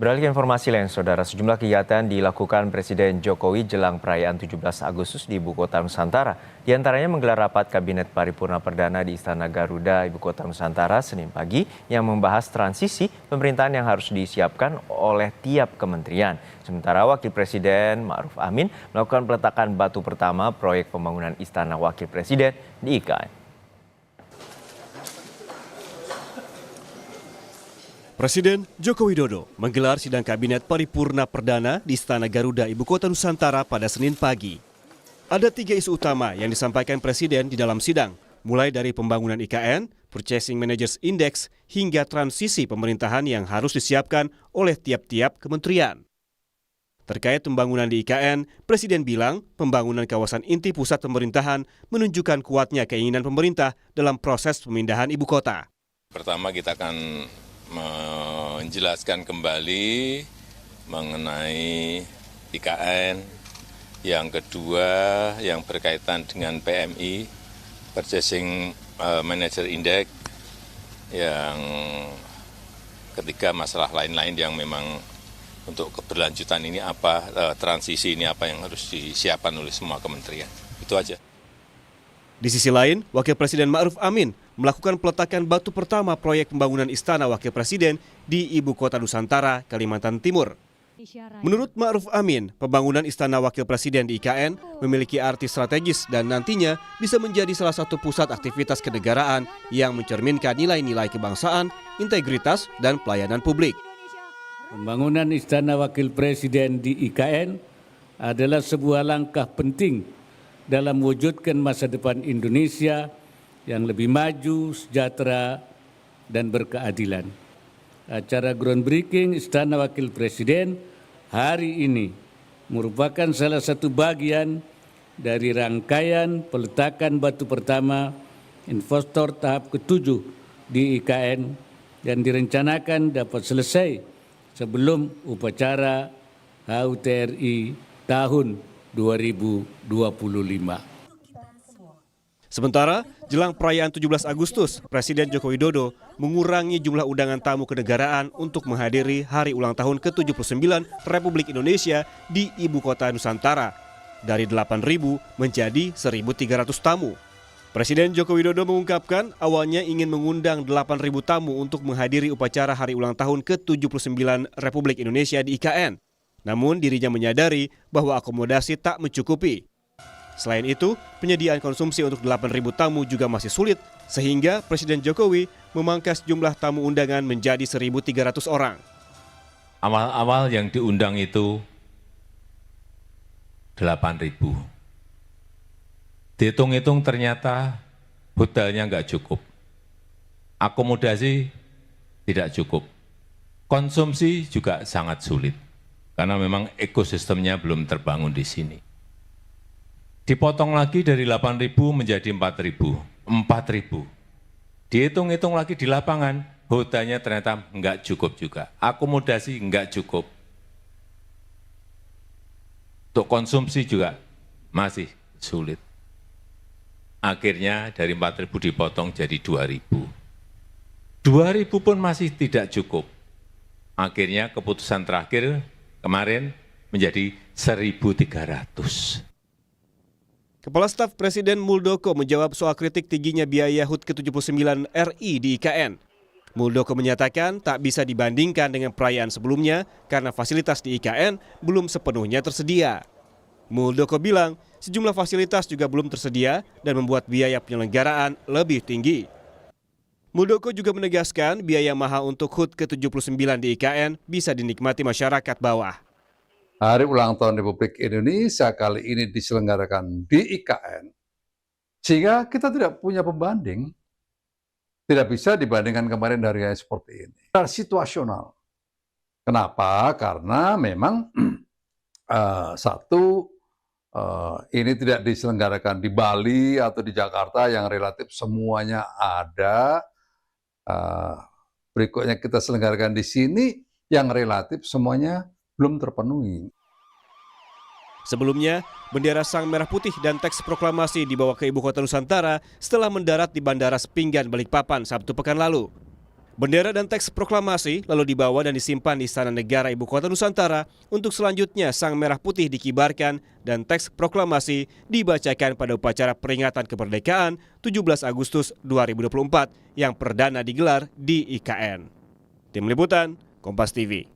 Beralih ke informasi lain, Saudara, sejumlah kegiatan dilakukan Presiden Jokowi jelang perayaan 17 Agustus di Ibu Kota Nusantara. Di antaranya menggelar rapat Kabinet Paripurna Perdana di Istana Garuda, Ibu Kota Nusantara, Senin pagi yang membahas transisi pemerintahan yang harus disiapkan oleh tiap kementerian. Sementara Wakil Presiden Ma'ruf Amin melakukan peletakan batu pertama proyek pembangunan Istana Wakil Presiden di IKN. Presiden Joko Widodo menggelar sidang Kabinet Paripurna Perdana di Istana Garuda, Ibu Kota Nusantara pada Senin pagi. Ada 3 isu utama yang disampaikan Presiden di dalam sidang, mulai dari pembangunan IKN, Purchasing Managers Index, hingga transisi pemerintahan yang harus disiapkan oleh tiap-tiap kementerian. Terkait pembangunan di IKN, Presiden bilang pembangunan kawasan inti pusat pemerintahan menunjukkan kuatnya keinginan pemerintah dalam proses pemindahan ibu kota. Pertama kita akan menjelaskan kembali mengenai IKN, yang kedua yang berkaitan dengan PMI, Purchasing Manager Index, yang ketiga masalah lain-lain yang memang untuk keberlanjutan ini apa, transisi ini apa yang harus disiapkan oleh semua kementerian. Itu aja. Di sisi lain, Wakil Presiden Ma'ruf Amin melakukan peletakan batu pertama proyek pembangunan Istana Wakil Presiden di Ibu Kota Nusantara, Kalimantan Timur. Menurut Ma'ruf Amin, pembangunan Istana Wakil Presiden di IKN memiliki arti strategis dan nantinya bisa menjadi salah satu pusat aktivitas kenegaraan yang mencerminkan nilai-nilai kebangsaan, integritas, dan pelayanan publik. Pembangunan Istana Wakil Presiden di IKN adalah sebuah langkah penting dalam mewujudkan masa depan Indonesia yang lebih maju, sejahtera, dan berkeadilan. Acara groundbreaking Istana Wakil Presiden hari ini merupakan salah satu bagian dari rangkaian peletakan batu pertama investor tahap ke-7 di IKN yang direncanakan dapat selesai sebelum upacara HUT RI tahun 2025. Sementara, jelang perayaan 17 Agustus, Presiden Joko Widodo mengurangi jumlah undangan tamu kenegaraan untuk menghadiri hari ulang tahun ke-79 Republik Indonesia di Ibu Kota Nusantara dari 8.000 menjadi 1.300 tamu. Presiden Joko Widodo mengungkapkan awalnya ingin mengundang 8.000 tamu untuk menghadiri upacara hari ulang tahun ke-79 Republik Indonesia di IKN. Namun dirinya menyadari bahwa akomodasi tak mencukupi. Selain itu, penyediaan konsumsi untuk 8.000 tamu juga masih sulit, sehingga Presiden Jokowi memangkas jumlah tamu undangan menjadi 1.300 orang. Awal-awal yang diundang itu 8.000. Dihitung-hitung ternyata hotelnya nggak cukup. Akomodasi tidak cukup. Konsumsi juga sangat sulit. Karena memang ekosistemnya belum terbangun di sini. Dipotong lagi dari 8.000 menjadi 4.000. Dihitung-hitung lagi di lapangan, hotelnya ternyata enggak cukup juga. Akomodasi enggak cukup. Untuk konsumsi juga masih sulit. Akhirnya dari 4.000 dipotong jadi 2.000. 2.000 pun masih tidak cukup. Akhirnya keputusan terakhir kemarin menjadi 1.300. Kepala Staf Presiden Muldoko menjawab soal kritik tingginya biaya HUT ke-79 RI di IKN. Muldoko menyatakan tak bisa dibandingkan dengan perayaan sebelumnya karena fasilitas di IKN belum sepenuhnya tersedia. Muldoko bilang sejumlah fasilitas juga belum tersedia dan membuat biaya penyelenggaraan lebih tinggi. Muldoko juga menegaskan biaya mahal untuk HUT ke-79 di IKN bisa dinikmati masyarakat bawah. Hari ulang tahun Republik Indonesia kali ini diselenggarakan di IKN, sehingga kita tidak punya pembanding. Tidak bisa dibandingkan kemarin dari yang seperti ini. Situasional. Kenapa? Karena memang ini tidak diselenggarakan di Bali atau di Jakarta yang relatif semuanya ada. Berikutnya kita selenggarakan di sini yang relatif semuanya belum terpenuhi. Sebelumnya, bendera Sang Merah Putih dan teks proklamasi dibawa ke Ibu Kota Nusantara setelah mendarat di Bandara Sepinggan, Balikpapan, Sabtu pekan lalu. Bendera dan teks proklamasi lalu dibawa dan disimpan di Istana Negara Ibu Kota Nusantara untuk selanjutnya sang merah putih dikibarkan dan teks proklamasi dibacakan pada upacara peringatan kemerdekaan 17 Agustus 2024 yang perdana digelar di IKN. Tim Liputan, Kompas TV.